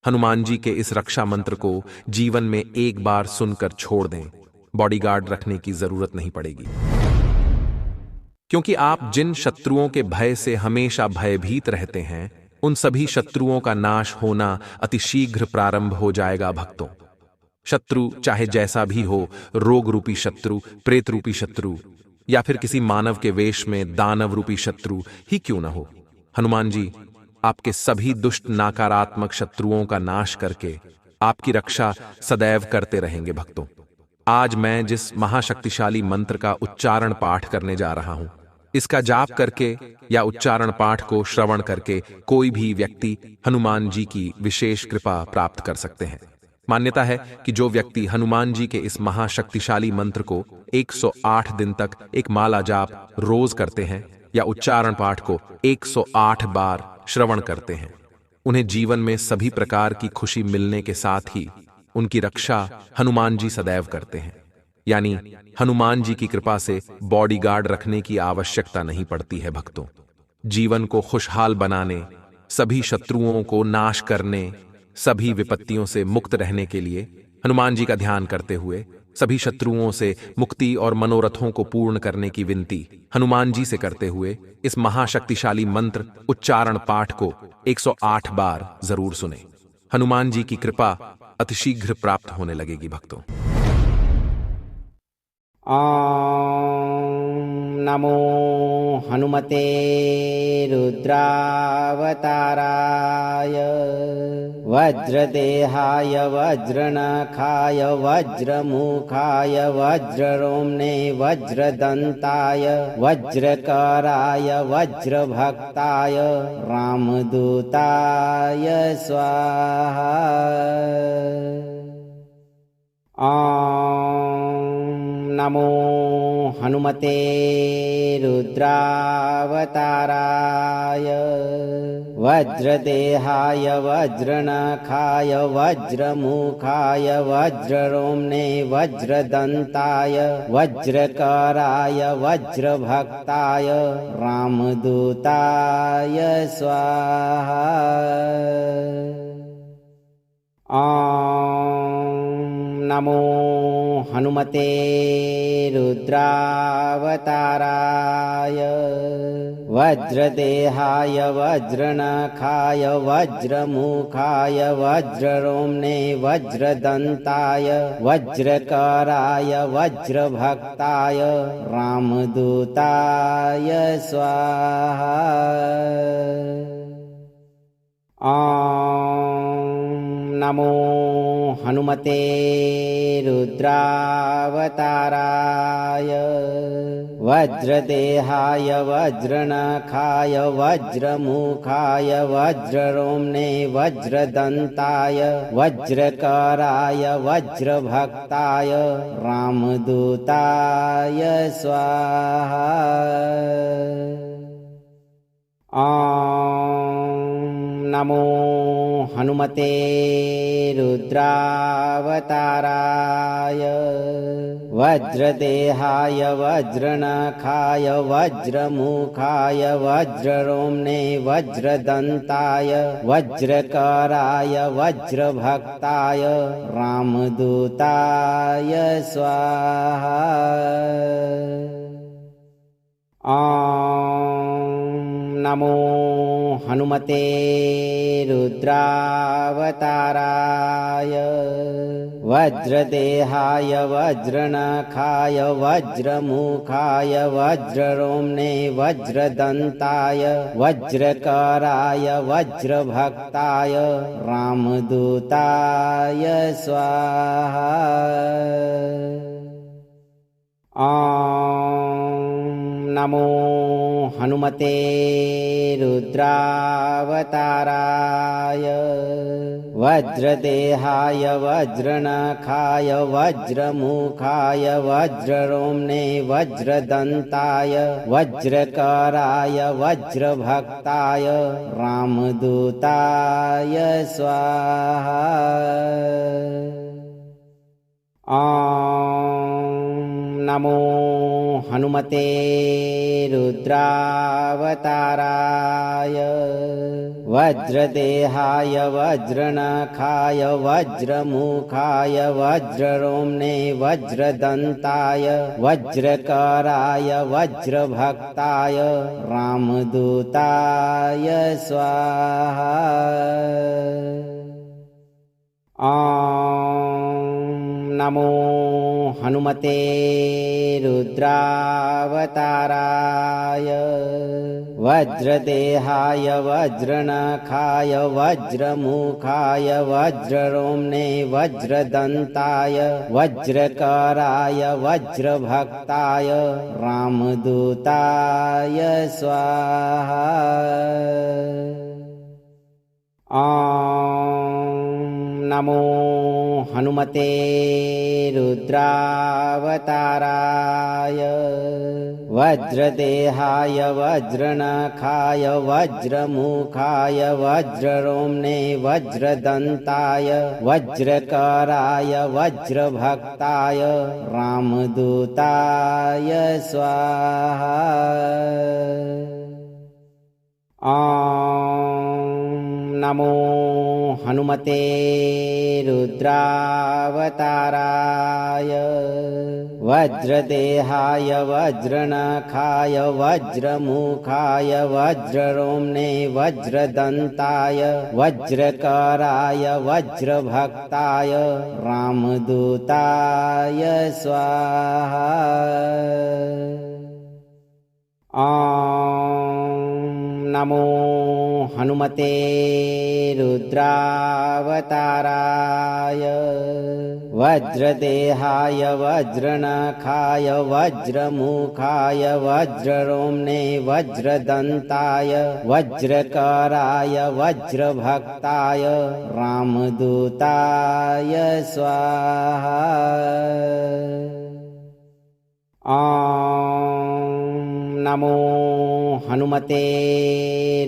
हनुमान जी के इस रक्षा मंत्र को जीवन में एक बार सुनकर छोड़ दें, बॉडीगार्ड रखने की जरूरत नहीं पड़ेगी। क्योंकि आप जिन शत्रुओं के भय से हमेशा भयभीत रहते हैं, उन सभी शत्रुओं का नाश होना अतिशीघ्र प्रारंभ हो जाएगा भक्तों। शत्रु चाहे जैसा भी हो, रोग रूपी शत्रु, प्रेत रूपी शत्रु, या फिर किसी मानव के वेश में दानव रूपी शत्रु ही क्यों न हो, हनुमान जी आपके सभी दुष्ट नकारात्मक शत्रुओं का नाश करके आपकी रक्षा सदैव करते रहेंगे भक्तों। आज मैं जिस महाशक्तिशाली मंत्र का उच्चारण पाठ करने जा रहा हूं, इसका जाप करके या उच्चारण पाठ को श्रवण करके कोई भी व्यक्ति हनुमान जी की विशेष कृपा प्राप्त कर सकते हैं। मान्यता है कि जो व्यक्ति हनुमान जी के इस महाशक्तिशाली मंत्र को 108 दिन तक एक माला जाप रोज करते हैं या उच्चारण पाठ को 108 बार श्रवण करते हैं, उन्हें जीवन में सभी प्रकार की खुशी मिलने के साथ ही उनकी रक्षा हनुमान जी सदैव करते हैं। यानी हनुमान जी की कृपा से बॉडीगार्ड रखने की आवश्यकता नहीं पड़ती है भक्तों। जीवन को खुशहाल बनाने, सभी शत्रुओं को नाश करने, सभी विपत्तियों से मुक्त रहने के लिए हनुमान जी का ध्यान करते हुए सभी शत्रुओं से मुक्ति और मनोरथों को पूर्ण करने की विनती हनुमान जी से करते हुए इस महाशक्तिशाली मंत्र उच्चारण पाठ को 108 बार जरूर सुने। हनुमान जी की कृपा अतिशीघ्र प्राप्त होने लगेगी भक्तों। ॐ नमो हनुमते रुद्रावताराय वज्रदेहाय वज्रनखाय वज्रमुखाय वज्ररोम्णे वज्रदन्ताय वज्रकराय वज्रभक्ताय रामदूताय स्वाहा। नमो हनुमते रुद्रावताराय वज्रदेहाय वज्रनखाय वज्रमुखाय वज्ररोम्णे वज्रदन्ताय वज्रकराय वज्रभक्ताय रामदूताय स्वाहा। नमो हनुमते रुद्रावताराय वज्रदेहाय वज्रनखाय वज्रमुखाय वज्ररोम्णे वज्रदन्ताय वज्रकराय वज्रभक्ताय रामदूताय स्वाहा। नमो हनुमते रुद्रावताराय वज्रदेहाय वज्रनखाय वज्रमुखाय वज्ररोम्णे वज्रदन्ताय वज्रकराय वज्रभक्ताय रामदूताय स्वाहा। नमो हनुमते रुद्रावताराय वज्रदेहाय वज्रनखाय वज्रमुखाय वज्ररोम्णे वज्रदन्ताय वज्रकराय वज्रभक्ताय रामदूताय स्वाहा। नमो हनुमते रुद्रावताराय वज्रदेहाय वज्रनखाय वज्रमुखाय वज्ररोम्णे वज्रदन्ताय वज्रकराय वज्रभक्ताय रामदूताय स्वाहा। नमो हनुमते रुद्रावताराय वज्रदेहाय वज्रनखाय वज्रमुखाय वज्ररोम्णे वज्रदन्ताय वज्रकराय वज्रभक्ताय रामदूताय स्वाहा। नमो हनुमते रुद्रावताराय वज्रदेहाय वज्रनखाय वज्रमुखाय वज्ररोम्णे वज्रदन्ताय वज्रकराय वज्रभक्ताय रामदूताय स्वाहा। नमो हनुमते रुद्रावताराय वज्रदेहाय वज्रनखाय वज्रमुखाय वज्ररोम्णे वज्रदन्ताय वज्रकराय वज्रभक्ताय रामदूताय स्वाहा। नमो हनुमते रुद्रावताराय वज्रदेहाय वज्रनखाय वज्रमुखाय वज्ररोम्णे वज्रदन्ताय वज्रकराय वज्रभक्ताय रामदूताय स्वाहा। नमो हनुमते रुद्रावताराय वज्रदेहाय वज्रनखाय वज्रमुखाय वज्ररोम्णे वज्रदन्ताय वज्रकराय वज्रभक्ताय रामदूताय स्वाहा। नमो हनुमते रुद्रावताराय वज्रदेहाय वज्रनखाय वज्रमुखाय वज्ररोम्णे वज्रदन्ताय वज्रकराय वज्रभक्ताय रामदूताय स्वाहा। नमो हनुमते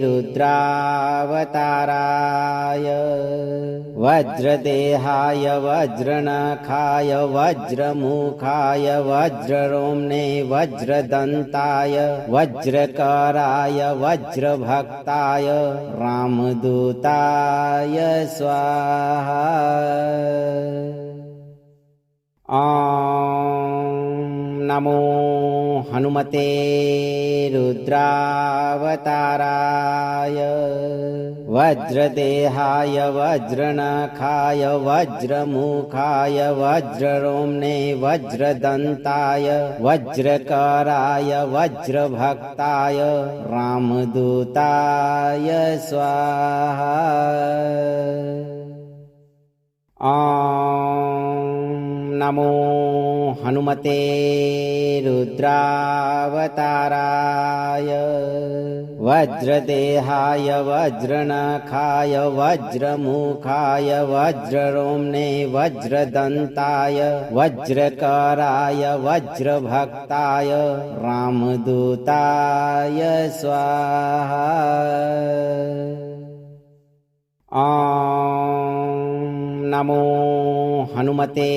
रुद्रावताराय वज्रदेहाय वज्रनखाय वज्रमुखाय वज्ररोम्णे वज्रदन्ताय वज्रकराय वज्रभक्ताय रामदूताय स्वाहा। नमो हनुमते रुद्रावताराय वज्रदेहाय वज्रनखाय वज्रमुखाय वज्ररोम्णे वज्रदन्ताय वज्रकराय वज्रभक्ताय रामदूताय स्वाहा। नमो हनुमते रुद्रावताराय वज्रदेहाय वज्रनखाय वज्रमुखाय वज्ररोम्णे वज्रदन्ताय वज्रकराय वज्रभक्ताय रामदूताय स्वाहा। नमो हनुमते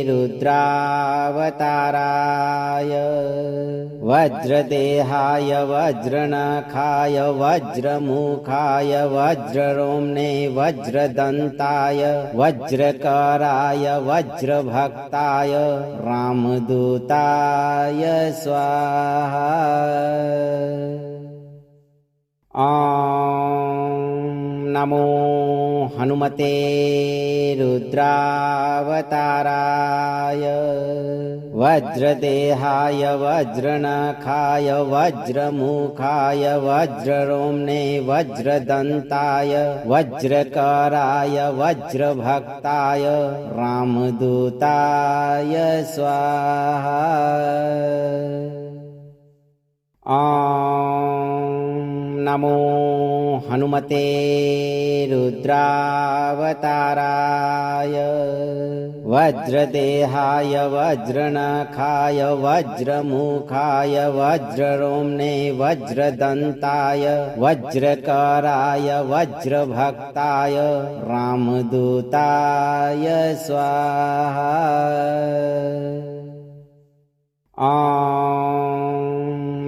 रुद्रावताराय वज्रदेहाय वज्रनखाय वज्रमुखाय वज्ररोम्णे वज्रदन्ताय वज्रकराय वज्रभक्ताय रामदूताय स्वाहा। नमो हनुमते रुद्रावताराय वज्रदेहाय वज्रनखाय वज्रमुखाय वज्ररोम्णे वज्रदन्ताय वज्रकराय वज्रभक्ताय रामदूताय स्वाहा। नमो हनुमते रुद्रावताराय वज्रदेहाय वज्रनखाय वज्रमुखाय वज्ररोम्णे वज्रदन्ताय वज्रकराय वज्रभक्ताय रामदूताय स्वाहा।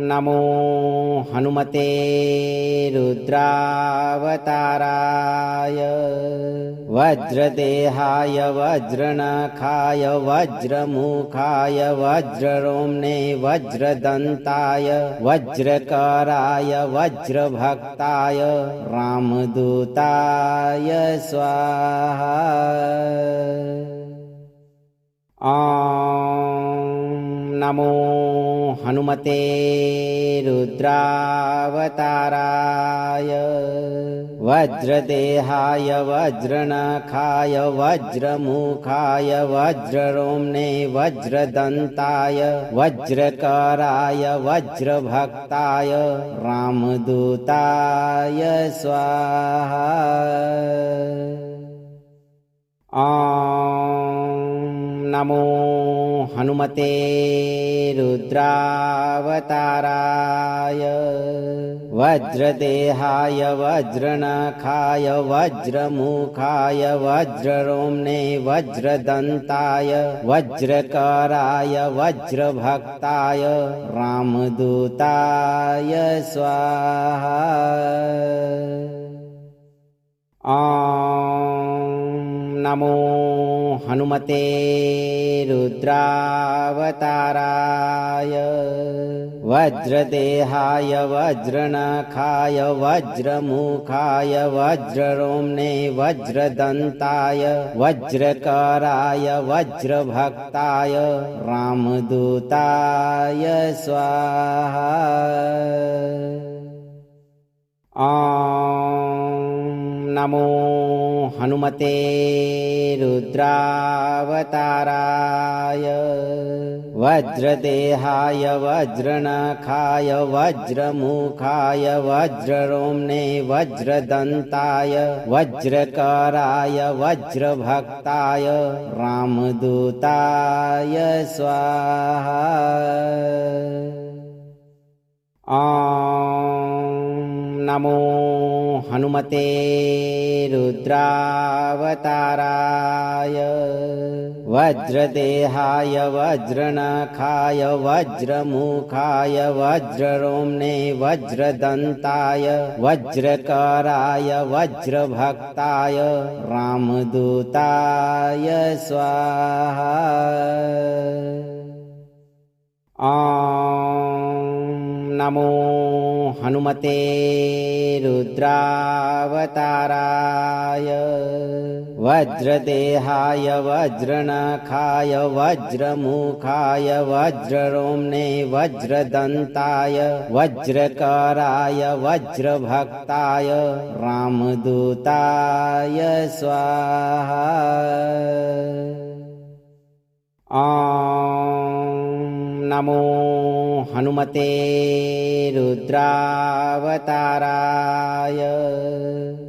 नमो हनुमते रुद्रावताराय वज्रदेहाय वज्रनखाय वज्रमुखाय वज्ररोम्णे वज्रदन्ताय वज्रकराय वज्रभक्ताय रामदूताय स्वाहा। नमो हनुमते रुद्रावताराय वज्रदेहाय वज्रनखाय वज्रमुखाय वज्ररोम्णे वज्रदन्ताय वज्रकराय वज्रभक्ताय रामदूताय स्वाहा। नमो हनुमते रुद्रावताराय वज्रदेहाय वज्रनखाय वज्रमुखाय वज्ररोम्णे वज्रदन्ताय वज्रकराय वज्रभक्ताय रामदूताय स्वाहा। नमो हनुमते रुद्रावताराय वज्रदेहाय वज्रनखाय वज्रमुखाय वज्ररोम्णे वज्रदन्ताय वज्रकराय वज्रभक्ताय रामदूताय स्वाहा। नमो हनुमते रुद्रावताराय वज्रदेहाय वज्रनखाय वज्रमुखाय वज्ररोम्णे वज्रदन्ताय वज्रकराय वज्रभक्ताय रामदूताय स्वाहा। नमो हनुमते रुद्रावताराय वज्रदेहाय वज्रनखाय वज्रमुखाय वज्ररोम्णे वज्रदन्ताय वज्रकराय वज्रभक्ताय रामदूताय स्वाहा। नमो हनुमते रुद्रावताराय वज्रदेहाय वज्रनखाय वज्रमुखाय वज्ररोम्णे वज्रदन्ताय वज्रकराय वज्रभक्ताय रामदूताय स्वाहा। नमो हनुमते रुद्रावताराय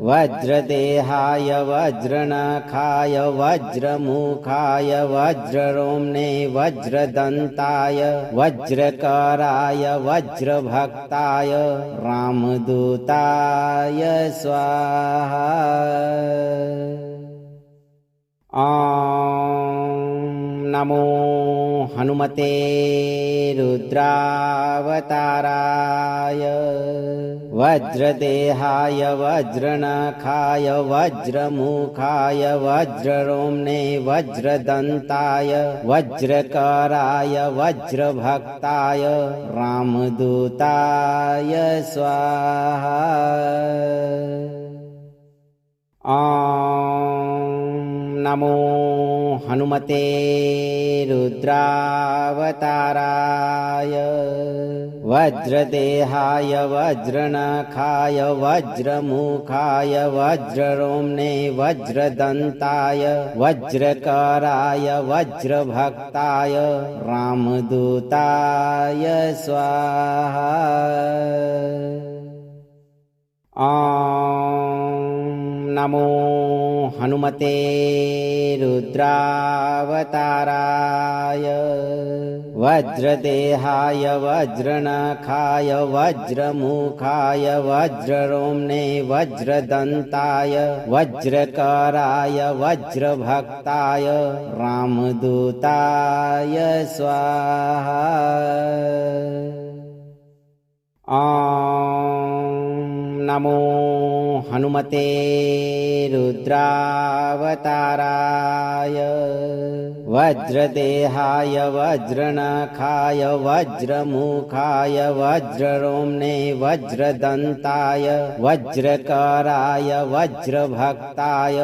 वज्रदेहाय वज्रनखाय वज्रमुखाय वज्ररोम्णे वज्रदन्ताय वज्रकराय वज्रभक्ताय रामदूताय स्वाहा। नमो हनुमते रुद्रावताराय वज्रदेहाय वज्रनखाय वज्रमुखाय वज्ररोम्णे वज्रदन्ताय वज्रकराय वज्रभक्ताय रामदूताय स्वाहा। नमो हनुमते रुद्रावताराय वज्रदेहाय वज्रनखाय वज्रमुखाय वज्ररोम्णे वज्रदन्ताय वज्रकराय वज्रभक्ताय रामदूताय स्वाहा। नमो हनुमते रुद्रावताराय वज्रदेहाय वज्रनखाय वज्रमुखाय वज्ररोम्णे वज्रदन्ताय वज्रकराय वज्रभक्ताय रामदूताय स्वाहा। ॐ नमो हनुमते रुद्रावताराय वज्रदेहाय वज्रनखाय वज्रमुखाय वज्ररोम्णे वज्रदन्ताय वज्रकराय वज्रभक्ताय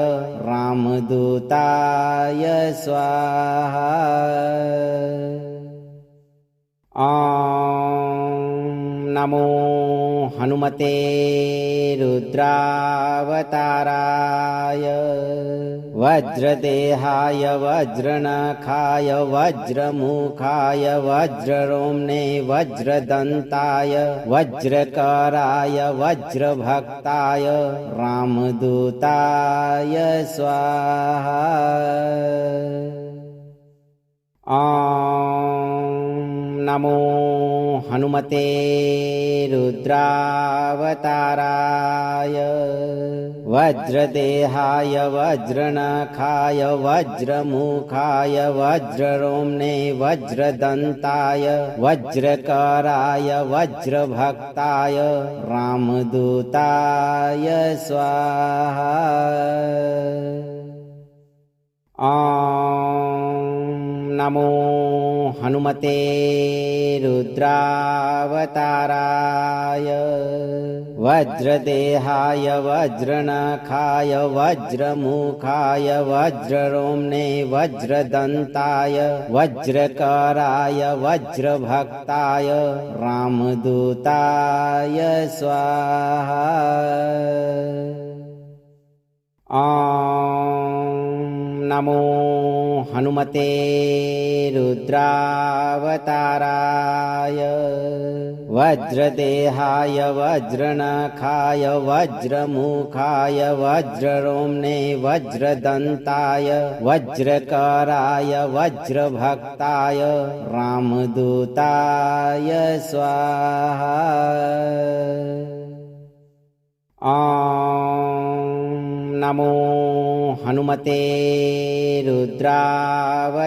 रामदूताय स्वाहा। नमो हनुमते रुद्रावताराय वज्रदेहाय वज्रनखाय वज्रमुखाय वज्ररोम्णे वज्रदन्ताय वज्रकराय वज्रभक्ताय रामदूताय स्वाहा। नमो हनुमते रुद्रावताराय वज्रदेहाय वज्रनखाय वज्रमुखाय वज्ररोम्णे वज्रदन्ताय वज्रकराय वज्रभक्ताय रामदूताय स्वाहा। नमो हनुमते रुद्रावताराय वज्रदेहाय वज्रनखाय वज्रमुखाय वज्ररोम्णे वज्रदन्ताय वज्रकराय वज्रभक्ताय रामदूताय स्वाहा। नमो हनुमते रुद्रावताराय वज्रदेहाय वज्रनखाय वज्रमुखाय वज्ररोम्णे वज्रदन्ताय वज्रकराय वज्रभक्ताय रामदूताय स्वाहा। नमो हनुमते रुद्रावताराय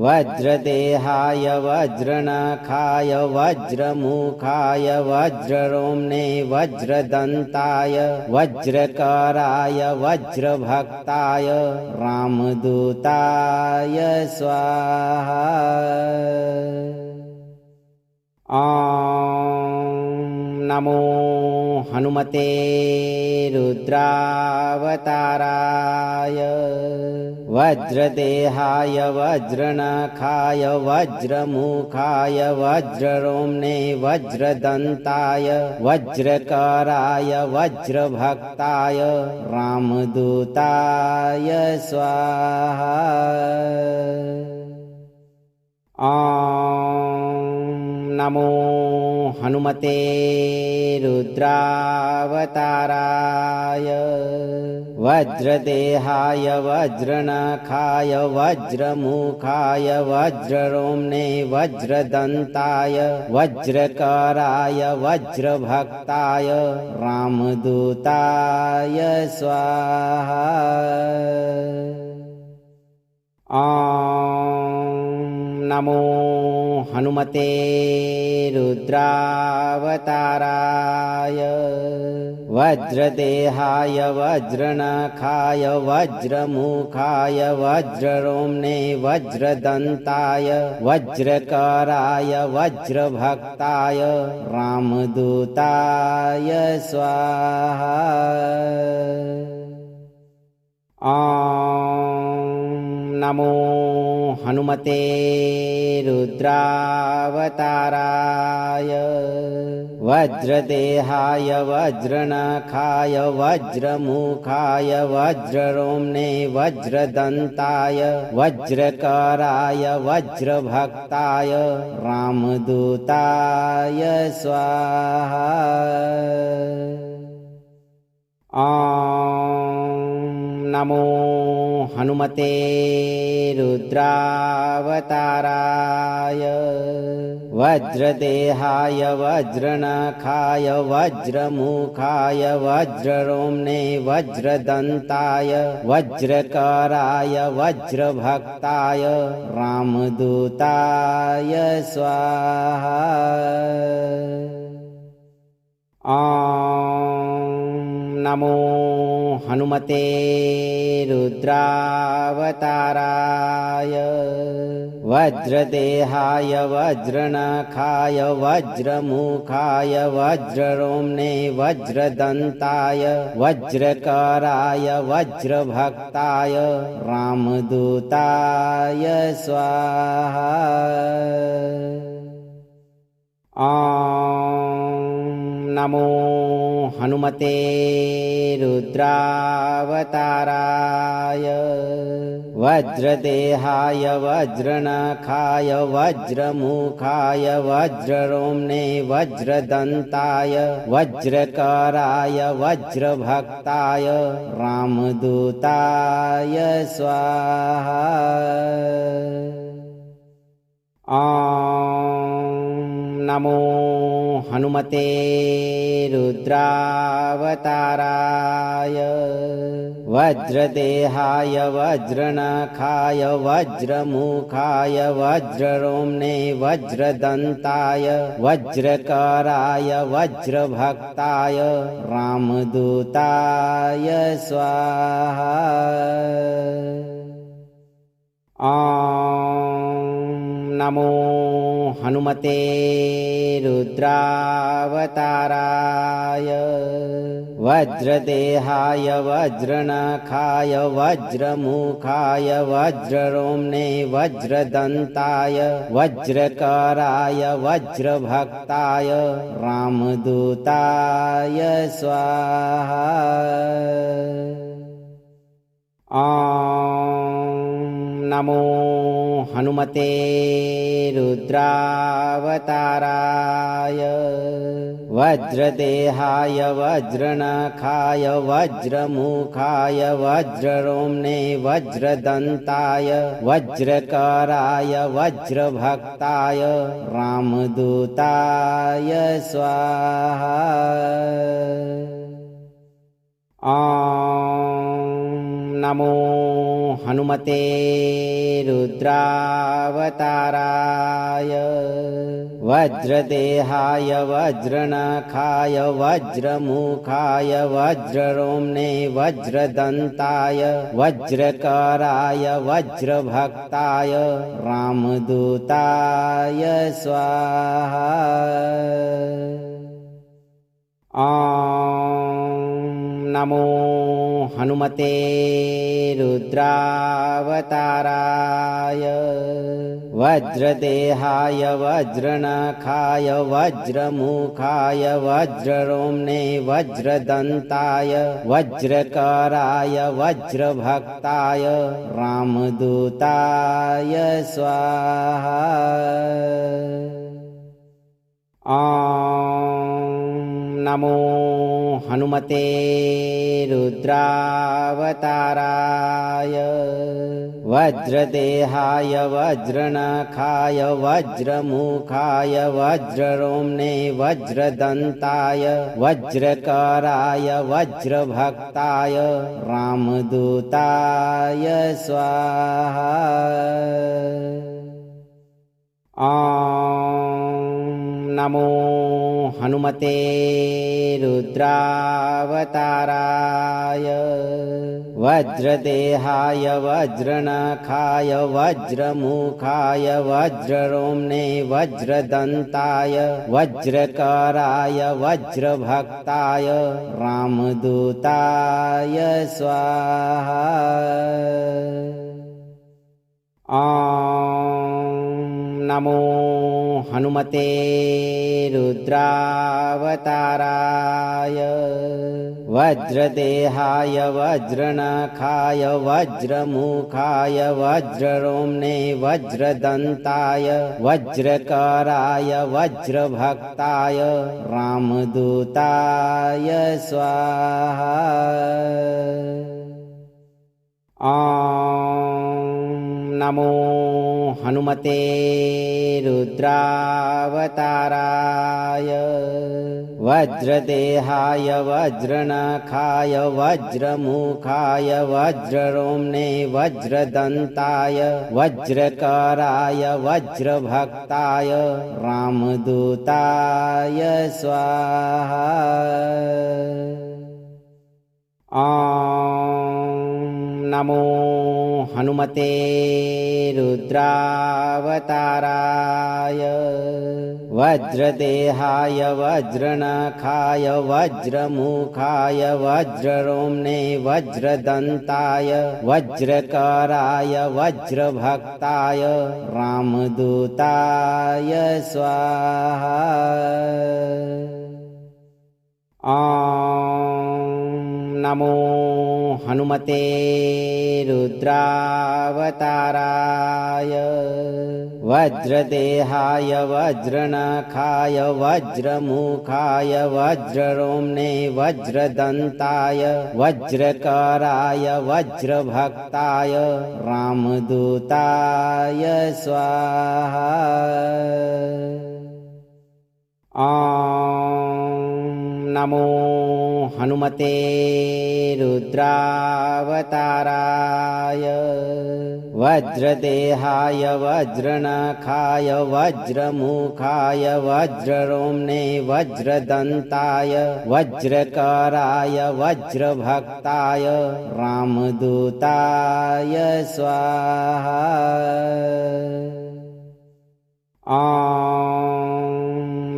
वज्रदेहाय वज्रनखाय वज्रमुखाय वज्ररोम्णे वज्रदन्ताय वज्रकराय वज्रभक्ताय रामदूताय स्वाहा। नमो हनुमते रुद्रावताराय वज्रदेहाय वज्रनखाय वज्रमुखाय वज्ररोम्णे वज्रदन्ताय वज्रकराय वज्रभक्ताय रामदूताय स्वाहा। नमो हनुमते रुद्रावताराय वज्रदेहाय वज्रनखाय वज्रमुखाय वज्ररोम्णे वज्रदन्ताय वज्रकराय वज्रभक्ताय रामदूताय स्वाहा। नमो हनुमते रुद्रावताराय वज्रदेहाय वज्रनखाय वज्रमुखाय वज्ररोम्णे वज्रदन्ताय वज्रकराय वज्रभक्ताय रामदूताय स्वाहा। नमो हनुमते रुद्रावताराय वज्रदेहाय वज्रनखाय वज्रमुखाय वज्ररोम्णे वज्रदन्ताय वज्रकराय वज्रभक्ताय रामदूताय स्वाहा। नमो हनुमते रुद्रावताराय वज्रदेहाय वज्रनखाय वज्रमुखाय वज्ररोम्णे वज्रदन्ताय वज्रकराय वज्रभक्ताय रामदूताय स्वाहा। नमो हनुमते रुद्रावताराय वज्रदेहाय वज्रनखाय वज्रमुखाय वज्ररोम्णे वज्रदन्ताय वज्रकराय वज्रभक्ताय रामदूताय स्वाहा। नमो हनुमते रुद्रावताराय वज्रदेहाय वज्रनखाय वज्रमुखाय वज्ररोम्णे वज्रदन्ताय वज्रकराय वज्रभक्ताय रामदूताय स्वाहा। नमो हनुमते रुद्रावताराय वज्रदेहाय वज्रनखाय वज्रमुखाय वज्ररोम्णे वज्रदन्ताय वज्रकराय वज्रभक्ताय रामदूताय स्वाहा। नमो हनुमते रुद्रावताराय वज्रदेहाय वज्रनखाय वज्रमुखाय वज्ररोम्णे वज्रदन्ताय वज्रकराय वज्रभक्ताय रामदूताय स्वाहा। नमो हनुमते रुद्रावताराय वज्रदेहाय वज्रनखाय वज्रमुखाय वज्ररोम्णे वज्रदन्ताय वज्रकराय वज्रभक्ताय रामदूताय स्वाहा। नमो हनुमते रुद्रावताराय वज्रदेहाय वज्रनखाय वज्रमुखाय वज्ररोम्णे वज्रदन्ताय वज्रकराय वज्रभक्ताय रामदूताय स्वाहा। नमो हनुमते रुद्रावताराय वज्रदेहाय वज्रनखाय वज्रमुखाय वज्ररोम्णे वज्रदन्ताय वज्रकराय वज्रभक्ताय रामदूताय स्वाहा। नमो हनुमते रुद्रावताराय वज्रदेहाय वज्रनखाय वज्रमुखाय वज्ररोम्णे वज्रदन्ताय वज्रकराय वज्रभक्ताय रामदूताय स्वाहा। नमो हनुमते रुद्रावताराय वज्रदेहाय वज्रनखाय वज्रमुखाय वज्ररोम्णे वज्रदन्ताय वज्रकराय वज्रभक्ताय रामदूताय स्वाहा। नमो हनुमते रुद्रावताराय वज्रदेहाय वज्रनखाय वज्रमुखाय वज्ररोम्णे वज्रदन्ताय वज्रकराय वज्रभक्ताय रामदूताय स्वाहा। नमो हनुमते रुद्रावताराय वज्रदेहाय वज्रनखाय वज्रमुखाय वज्ररोम्णे वज्रदन्ताय वज्रकराय वज्रभक्ताय रामदूताय स्वाहा। नमो हनुमते रुद्रावताराय वज्रदेहाय वज्रनखाय वज्रमुखाय वज्ररोम्णे वज्रदन्ताय वज्रकराय वज्रभक्ताय रामदूताय स्वाहा। नमो हनुमते रुद्रावताराय वज्रदेहाय वज्रनखाय वज्रमुखाय वज्ररोम्णे वज्रदन्ताय वज्रकराय वज्रभक्ताय रामदूताय स्वाहा। नमो हनुमते रुद्रावताराय वज्रदेहाय वज्रनखाय वज्रमुखाय वज्ररोम्णे वज्रदन्ताय वज्रकराय वज्रभक्ताय रामदूताय स्वाहा।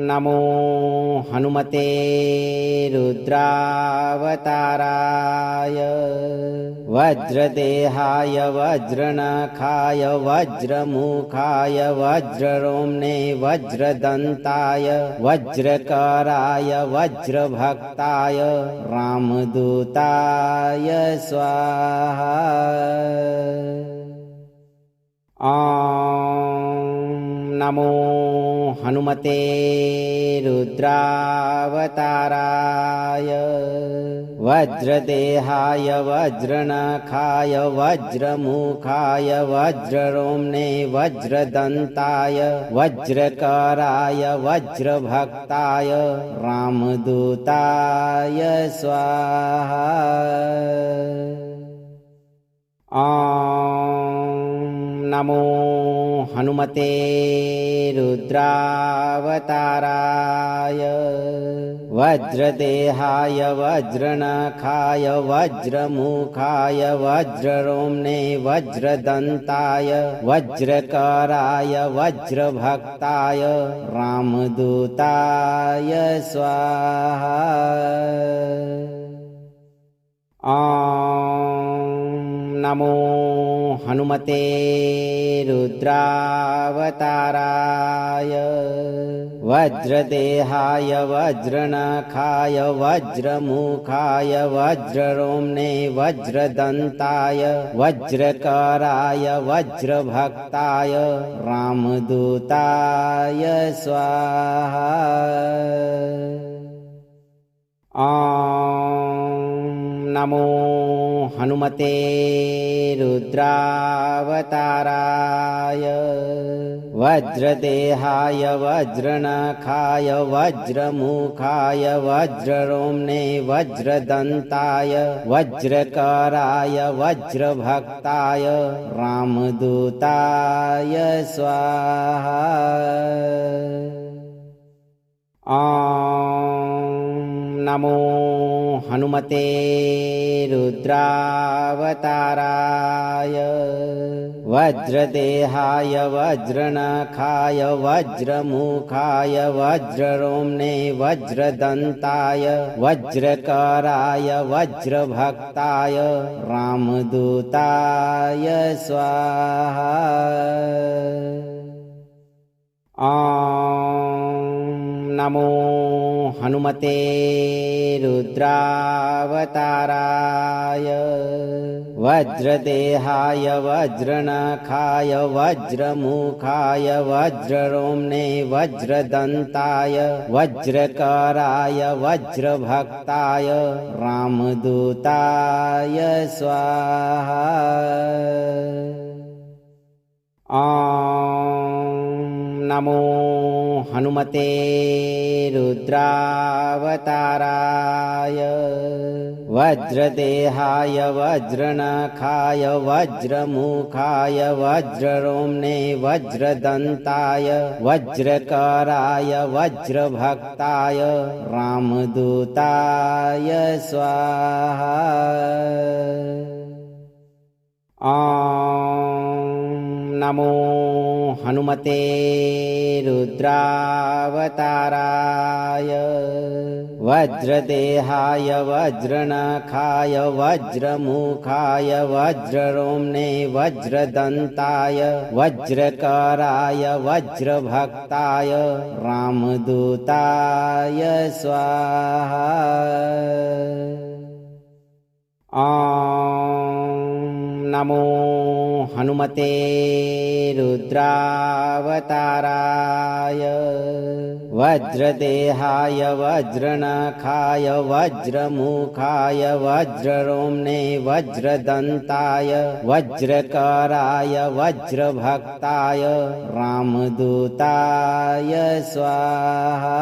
नमो हनुमते रुद्रावताराय वज्रदेहाय वज्रनखाय वज्रमुखाय वज्ररोम्णे वज्रदन्ताय वज्रकराय वज्रभक्ताय रामदूताय स्वाहा। नमो हनुमते रुद्रावताराय वज्रदेहाय वज्रनखाय वज्रमुखाय वज्ररोम्णे वज्रदन्ताय वज्रकराय वज्रभक्ताय रामदूताय स्वाहा। नमो हनुमते रुद्रावताराय वज्रदेहाय वज्रनखाय वज्रमुखाय वज्ररोम्णे वज्रदन्ताय वज्रकराय वज्रभक्ताय रामदूताय स्वाहा। नमो हनुमते रुद्रावताराय वज्रदेहाय वज्रनखाय वज्रमुखाय वज्ररोम्णे वज्रदन्ताय वज्रकराय वज्रभक्ताय रामदूताय स्वाहा। नमो हनुमते रुद्रावताराय वज्रदेहाय वज्रनखाय वज्रमुखाय वज्ररोम्णे वज्रदन्ताय वज्रकराय वज्रभक्ताय रामदूताय स्वाहा। नमो हनुमते रुद्रावताराय वज्रदेहाय वज्रनखाय वज्रमुखाय वज्ररोम्णे वज्रदन्ताय वज्रकराय वज्रभक्ताय रामदूताय स्वाहा। नमो हनुमते रुद्रावताराय वज्रदेहाय वज्रनखाय वज्रमुखाय वज्ररोम्णे वज्रदन्ताय वज्रकराय वज्रभक्ताय रामदूताय स्वाहा। ॐ नमो हनुमते रुद्रावताराय वज्रदेहाय वज्रनखाय वज्रमुखाय वज्ररोम्णे वज्रदन्ताय वज्रकराय वज्रभक्ताय रामदूताय स्वाहा। नमो हनुमते रुद्रावताराय वज्रदेहाय वज्रनखाय वज्रमुखाय वज्ररोम्णे वज्रदन्ताय वज्रकराय वज्रभक्ताय रामदूताय स्वाहा। नमो हनुमते रुद्रावताराय वज्रदेहाय वज्रनखाय वज्रमुखाय वज्ररोम्णे वज्रदन्ताय वज्रकराय वज्रभक्ताय रामदूताय स्वाहा।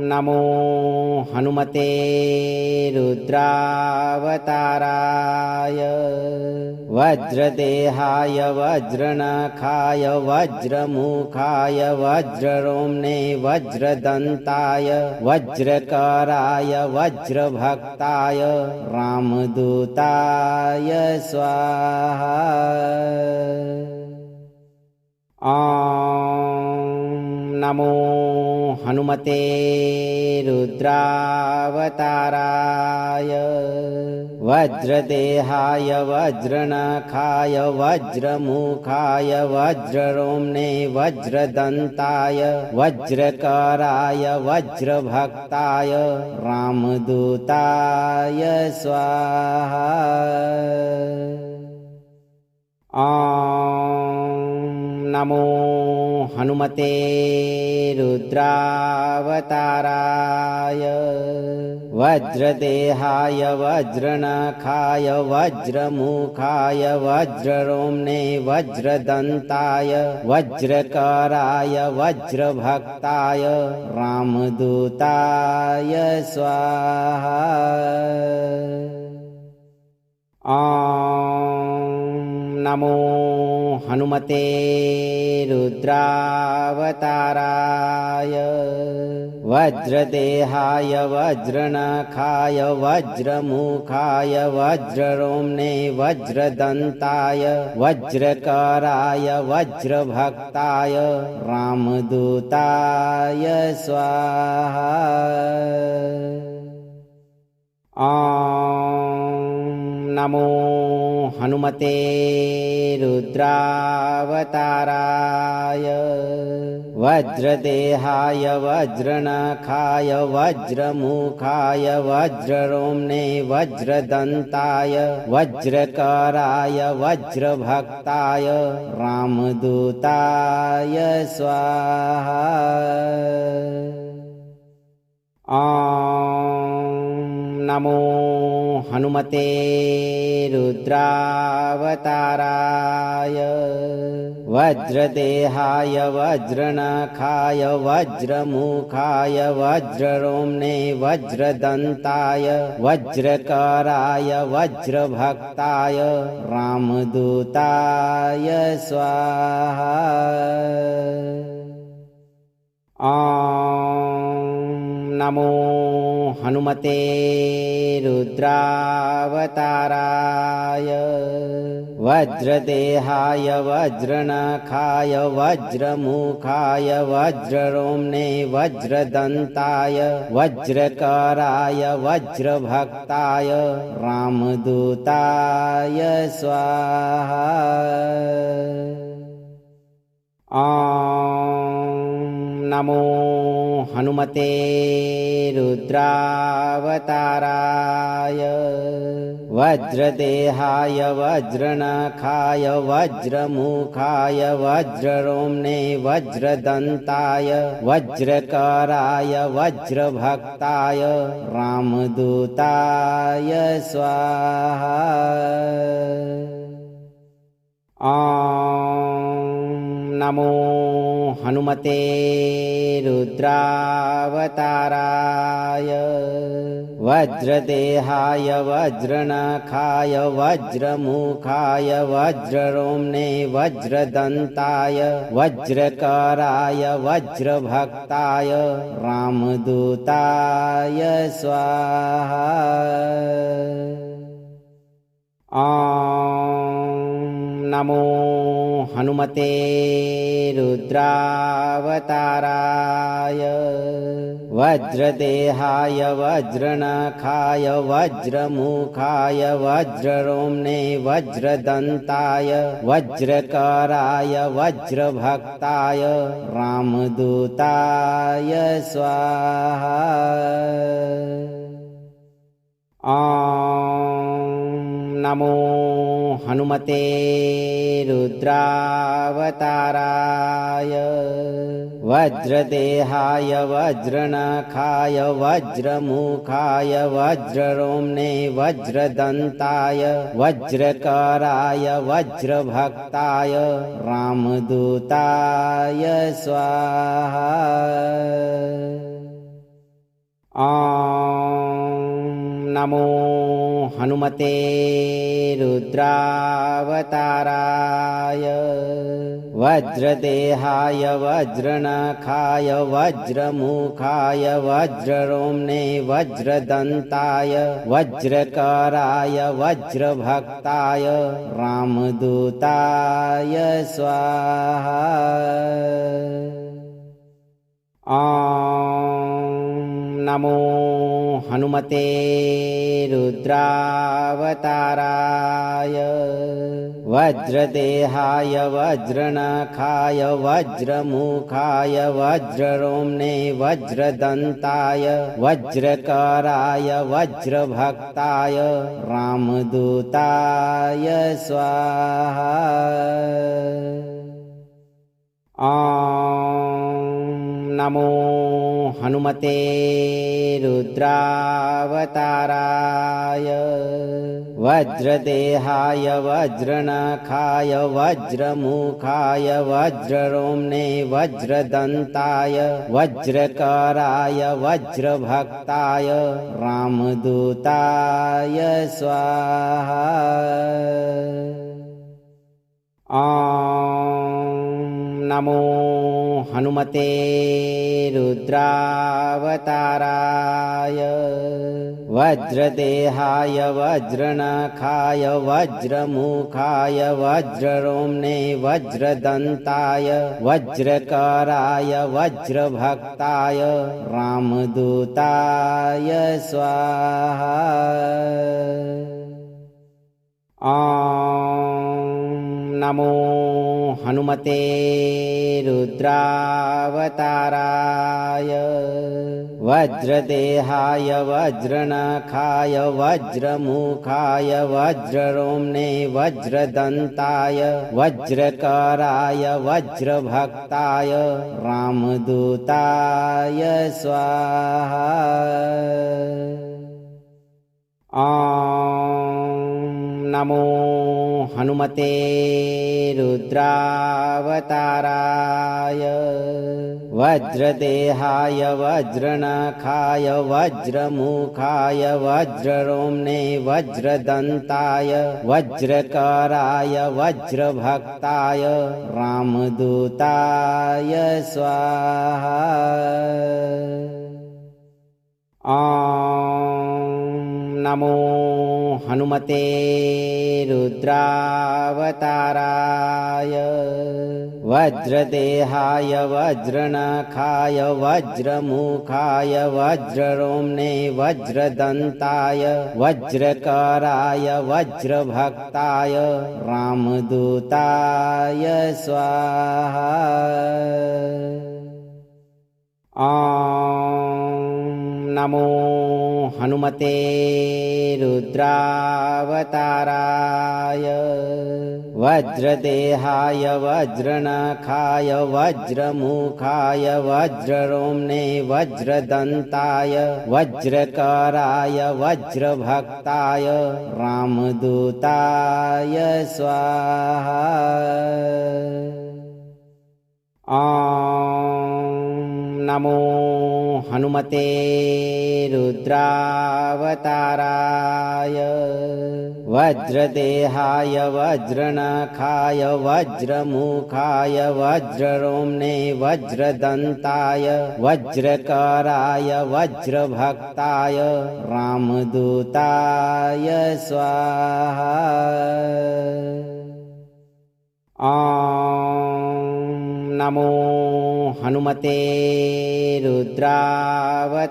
नमो हनुमते रुद्रावताराय वज्रदेहाय वज्रनखाय वज्रमुखाय वज्ररोम्णे वज्रदन्ताय वज्रकराय वज्रभक्ताय रामदूताय स्वाहा। नमो हनुमते रुद्रावताराय वज्रदेहाय वज्रनखाय वज्रमुखाय वज्ररोम्णे वज्रदन्ताय वज्रकराय वज्रभक्ताय रामदूताय स्वाहा। नमो हनुमते रुद्रावताराय वज्रदेहाय वज्रनखाय वज्रमुखाय वज्ररोम्णे वज्रदन्ताय वज्रकराय वज्रभक्ताय रामदूताय स्वाहा। नमो हनुमते रुद्रावताराय वज्रदेहाय वज्रनखाय वज्रमुखाय वज्ररोम्णे वज्रदन्ताय वज्रकराय वज्रभक्ताय रामदूताय स्वाहा। नमो हनुमते रुद्रावताराय वज्रदेहाय वज्रनखाय वज्रमुखाय वज्ररोम्णे वज्रदन्ताय वज्रकराय वज्रभक्ताय रामदूताय स्वाहा। नमो हनुमते रुद्रावताराय वज्रदेहाय वज्रनखाय वज्रमुखाय वज्ररोम्णे वज्रदन्ताय वज्रकराय वज्रभक्ताय रामदूताय स्वाहा। नमो हनुमते रुद्रावताराय वज्रदेहाय वज्रनखाय वज्रमुखाय वज्ररोम्णे वज्रदन्ताय वज्रकराय वज्रभक्ताय रामदूताय स्वाहा। नमो हनुमते रुद्रावताराय वज्रदेहाय वज्रनखाय वज्रमुखाय वज्ररोम्णे वज्रदन्ताय वज्रकराय वज्रभक्ताय रामदूताय स्वाहा। नमो हनुमते रुद्रावताराय वज्रदेहाय वज्रनखाय वज्रमुखाय वज्ररोम्णे वज्रदन्ताय वज्रकराय वज्रभक्ताय रामदूताय स्वाहा। नमो हनुमते रुद्रावताराय वज्रदेहाय वज्रनखाय वज्रमुखाय वज्ररोम्णे वज्रदन्ताय वज्रकराय वज्रभक्ताय रामदूताय स्वाहा। नमो हनुमते रुद्रावताराय वज्रदेहाय वज्रनखाय वज्रमुखाय वज्ररोम्णे वज्रदन्ताय वज्रकराय वज्रभक्ताय रामदूताय स्वाहा। नमो हनुमते रुद्रावताराय वज्रदेहाय वज्रनखाय वज्रमुखाय वज्ररोम्णे वज्रदन्ताय वज्रकराय वज्रभक्ताय रामदूताय स्वाहा। नमो हनुमते रुद्रावताराय वज्रदेहाय वज्रनखाय वज्रमुखाय वज्ररोम्णे वज्रदन्ताय वज्रकराय वज्रभक्ताय रामदूताय स्वाहा। नमो हनुमते रुद्रावताराय वज्रदेहाय वज्रनखाय वज्रमुखाय वज्ररोम्णे वज्रदन्ताय वज्रकराय वज्रभक्ताय रामदूताय स्वाहा। नमो हनुमते रुद्रावताराय वज्रदेहाय वज्रनखाय वज्रमुखाय वज्ररोम्णे वज्रदन्ताय वज्रकराय वज्रभक्ताय रामदूताय स्वाहा। नमो हनुमते रुद्रावताराय वज्रदेहाय वज्रनखाय वज्रमुखाय वज्ररोम्णे वज्रदन्ताय वज्रकराय वज्रभक्ताय रामदूताय स्वाहा। नमो हनुमते रुद्रावताराय वज्रदेहाय वज्रनखाय वज्रमुखाय वज्ररोम्णे वज्रदन्ताय वज्रकराय वज्रभक्ताय रामदूताय स्वाहा। नमो हनुमते रुद्रावताराय वज्रदेहाय वज्रनखाय वज्रमुखाय वज्ररोम्णे वज्रदन्ताय वज्रकराय वज्रभक्ताय रामदूताय स्वाहा। नमो हनुमते रुद्रावताराय वज्रदेहाय वज्रनखाय वज्रमुखाय वज्ररोम्णे वज्रदन्ताय वज्रकराय वज्रभक्ताय रामदूताय स्वाहा। नमो हनुमते रुद्रावताराय वज्रदेहाय वज्रनखाय वज्रमुखाय वज्ररोम्णे वज्रदन्ताय वज्रकराय वज्रभक्ताय रामदूताय स्वाहा। नमो हनुमते रुद्रावताराय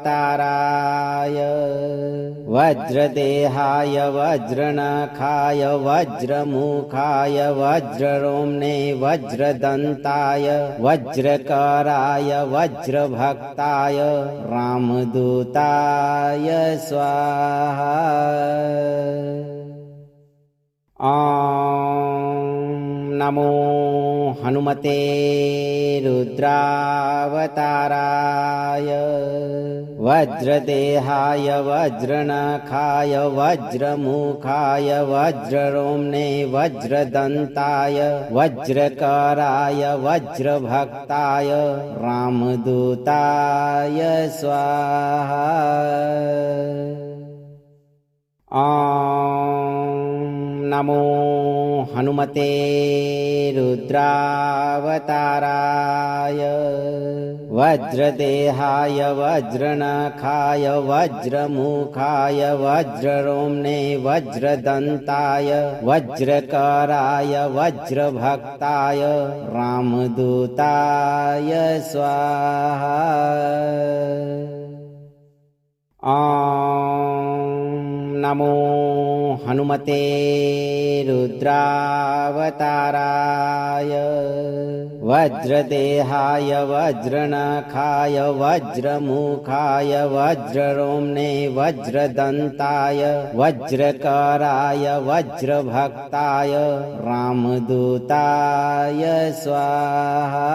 वज्रदेहाय वज्रनखाय वज्रमुखाय वज्ररोम्णे वज्रदन्ताय वज्रकराय वज्रभक्ताय रामदूताय स्वाहा। नमो हनुमते रुद्रावताराय वज्रदेहाय वज्रनखाय वज्रमुखाय वज्ररोम्णे वज्रदन्ताय वज्रकराय वज्रभक्ताय रामदूताय स्वाहा। नमो हनुमते रुद्रावताराय वज्रदेहाय वज्रनखाय वज्रमुखाय वज्ररोम्णे वज्रदन्ताय वज्रकराय वज्रभक्ताय रामदूताय स्वाहा। नमो हनुमते रुद्रावताराय वज्रदेहाय वज्रनखाय वज्रमुखाय वज्ररोम्णे वज्रदन्ताय वज्रकराय वज्रभक्ताय रामदूताय स्वाहा।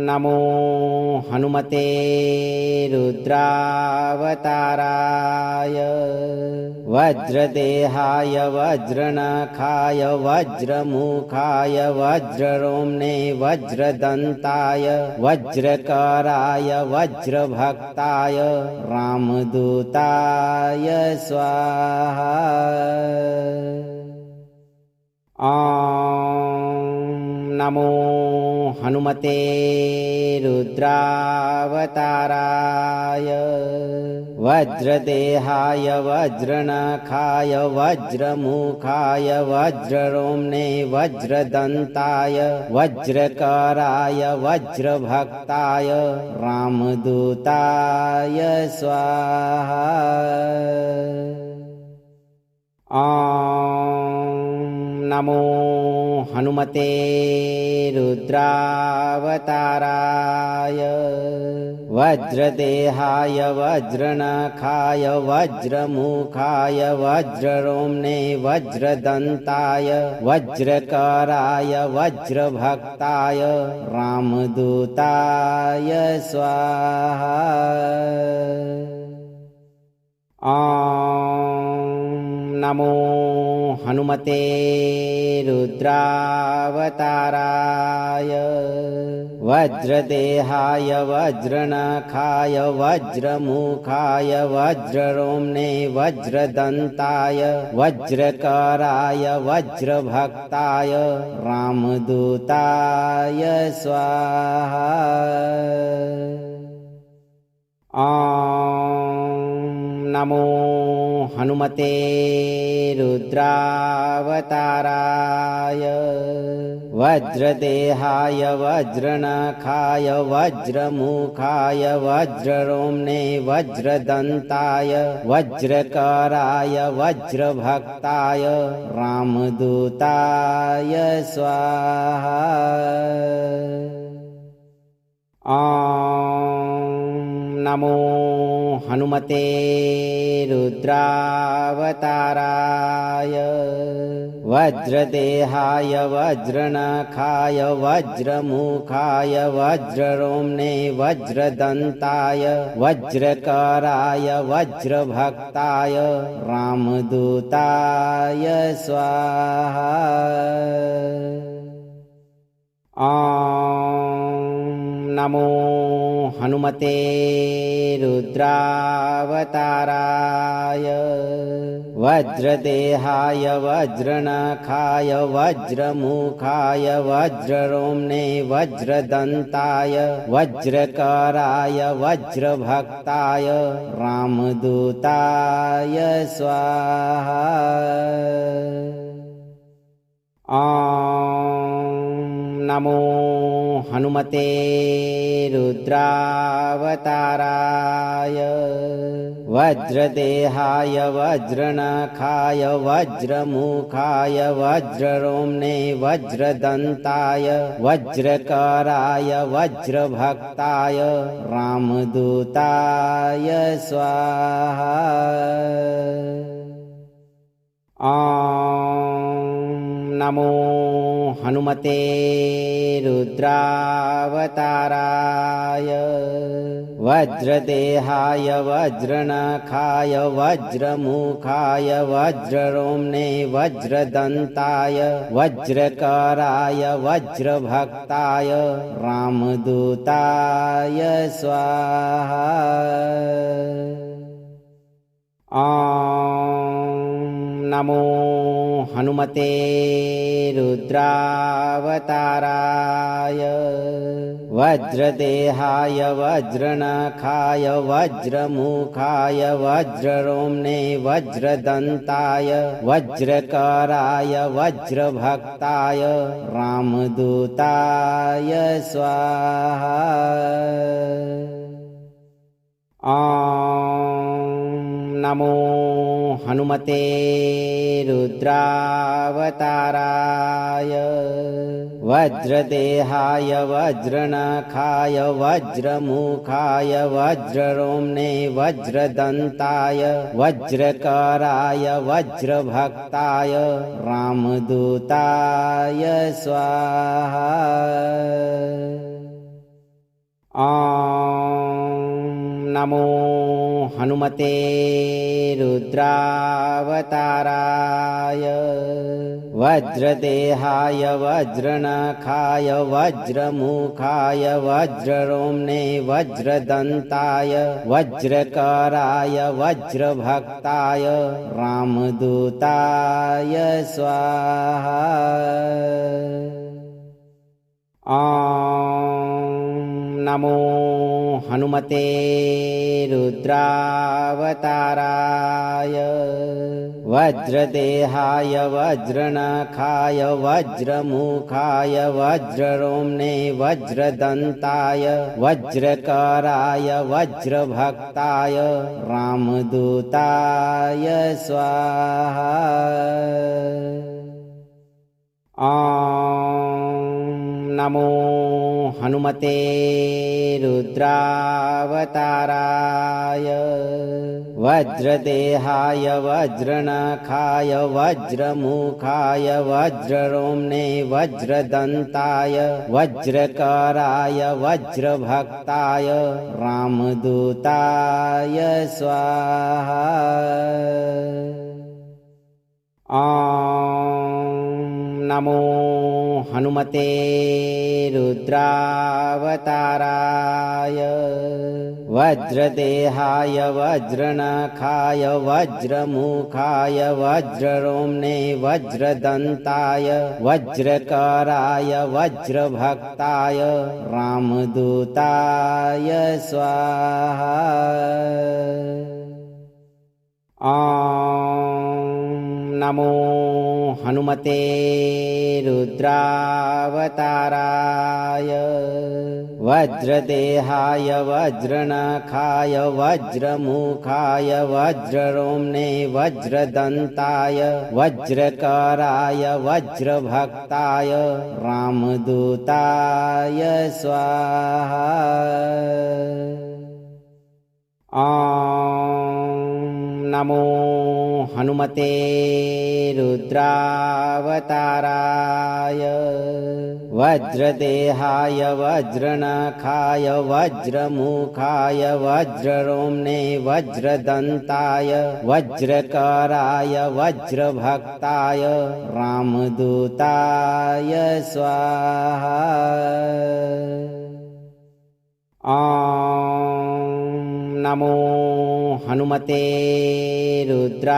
नमो हनुमते रुद्रावताराय वज्रदेहाय वज्रनखाय वज्रमुखाय वज्ररोम्णे वज्रदन्ताय वज्रकराय वज्रभक्ताय रामदूताय स्वाहा। नमो हनुमते रुद्रावताराय वज्रदेहाय वज्रनखाय वज्रमुखाय वज्ररोम्णे वज्रदन्ताय वज्रकराय वज्रभक्ताय रामदूताय स्वाहा। नमो हनुमते रुद्रावताराय वज्रदेहाय वज्रनखाय वज्रमुखाय वज्ररोम्णे वज्रदन्ताय वज्रकराय वज्रभक्ताय रामदूताय स्वाहा। नमो हनुमते रुद्रावताराय वज्रदेहाय वज्रनखाय वज्रमुखाय वज्ररोम्णे वज्रदन्ताय वज्रकराय वज्रभक्ताय रामदूताय स्वाहा। नमो हनुमते रुद्रावताराय वज्रदेहाय वज्रनखाय वज्रमुखाय वज्ररोम्णे वज्रदन्ताय वज्रकराय वज्रभक्ताय रामदूताय स्वाहा। ॐ नमो हनुमते रुद्रावताराय वज्रदेहाय वज्रनखाय वज्रमुखाय वज्ररोम्णे वज्रदन्ताय वज्रकराय वज्रभक्ताय रामदूताय स्वाहा। ॐ नमो हनुमते रुद्रावताराय वज्रदेहाय वज्रनखाय वज्रमुखाय वज्ररोम्णे वज्रदन्ताय वज्रकराय वज्रभक्ताय रामदूताय स्वाहा। ॐ नमो हनुमते रुद्रावताराय वज्रदेहाय वज्रनखाय वज्रमुखाय वज्ररोम्णे वज्रदन्ताय वज्रकराय वज्रभक्ताय रामदूताय स्वाहा। ॐ नमो हनुमते रुद्रावताराय वज्रदेहाय वज्रनखाय वज्रमुखाय वज्ररोम्णे वज्रदन्ताय वज्रकराय वज्रभक्ताय रामदूताय स्वाहा। ॐ नमो हनुमते रुद्रावताराय वज्रदेहाय वज्रनखाय वज्रमुखाय वज्ररोम्णे वज्रदन्ताय वज्रकराय वज्रभक्ताय रामदूताय स्वाहा। ॐ नमो हनुमते रुद्रावताराय वज्रदेहाय वज्रनखाय वज्रमुखाय वज्ररोम्णे वज्रदन्ताय वज्रकराय वज्रभक्ताय रामदूताय स्वाहा। ॐ नमो हनुमते रुद्रावताराय वज्रदेहाय वज्रनखाय वज्रमुखाय वज्ररोम्णे वज्रदन्ताय वज्रकराय वज्रभक्ताय रामदूताय स्वाहा। ॐ नमो हनुमते रुद्रावताराय वज्रदेहाय वज्रनखाय वज्रमुखाय वज्ररोम्णे वज्रदन्ताय वज्रकराय वज्रभक्ताय रामदूताय स्वाहा। ॐ नमो हनुमते रुद्रावताराय वज्रदेहाय वज्रनखाय वज्रमुखाय वज्ररोम्णे वज्रदन्ताय वज्रकराय वज्रभक्ताय रामदूताय स्वाहा। ॐ नमो हनुमते रुद्रावताराय वज्रदेहाय वज्रनखाय वज्रमुखाय वज्ररोम्णे वज्रदन्ताय वज्रकराय वज्रभक्ताय रामदूताय स्वाहा। ॐ नमो हनुमते रुद्रावताराय वज्रदेहाय वज्रनखाय वज्रमुखाय वज्ररोम्णे वज्रदन्ताय वज्रकराय वज्रभक्ताय रामदूताय स्वाहा। नमो हनुमते रुद्रावताराय वज्रदेहाय वज्रनखाय वज्रमुखाय वज्ररोम्णे वज्रदन्ताय वज्रकराय वज्रभक्ताय रामदूताय स्वाहा। नमो हनुमते रुद्रावताराय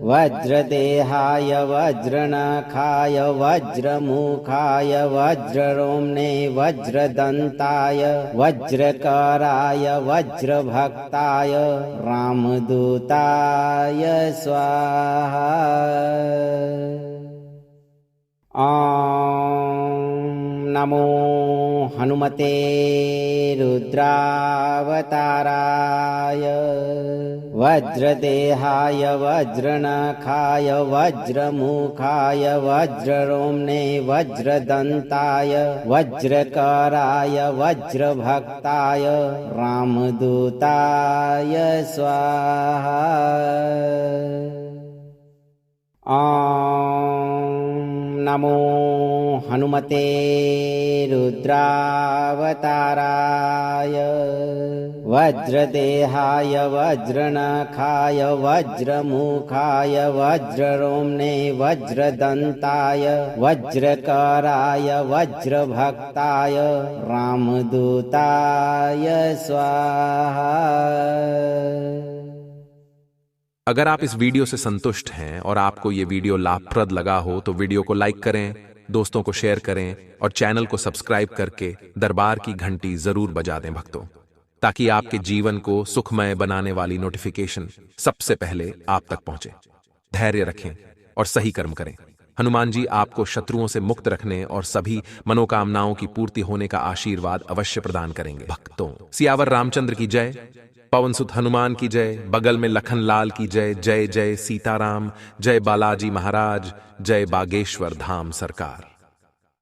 वज्रदेहाय वज्रनखाय वज्रमुखाय वज्ररोम्णे वज्रदन्ताय वज्रकराय वज्रभक्ताय रामदूताय स्वाहा। नमो हनुमते रुद्रावताराय वज्रदेहाय वज्रनखाय वज्रमुखाय वज्ररोम्णे वज्रदन्ताय वज्रकराय वज्रभक्ताय रामदूताय स्वाहा। नमो हनुमते रुद्रावताराय वज्रदेहाय वज्रनखाय वज्रमुखाय वज्ररोम्णे वज्रदन्ताय वज्रकराय वज्रभक्ताय रामदूताय स्वाहा। अगर आप इस वीडियो से संतुष्ट हैं और आपको ये वीडियो लाभप्रद लगा हो तो वीडियो को लाइक करें, दोस्तों को शेयर करें और चैनल को सब्सक्राइब करके दरबार की घंटी जरूर बजा दें भक्तों, ताकि आपके जीवन को सुखमय बनाने वाली नोटिफिकेशन सबसे पहले आप तक पहुंचे। धैर्य रखें और सही कर्म करें। हनुमान जी आपको शत्रुओं से मुक्त रखने और सभी मनोकामनाओं की पूर्ति होने का आशीर्वाद अवश्य प्रदान करेंगे भक्तों। सियावर रामचंद्र की जय, पवन सुत हनुमान की जय, बगल में लखन लाल की जय। जय जय सीताराम, जय बालाजी महाराज, जय बागेश्वर धाम सरकार।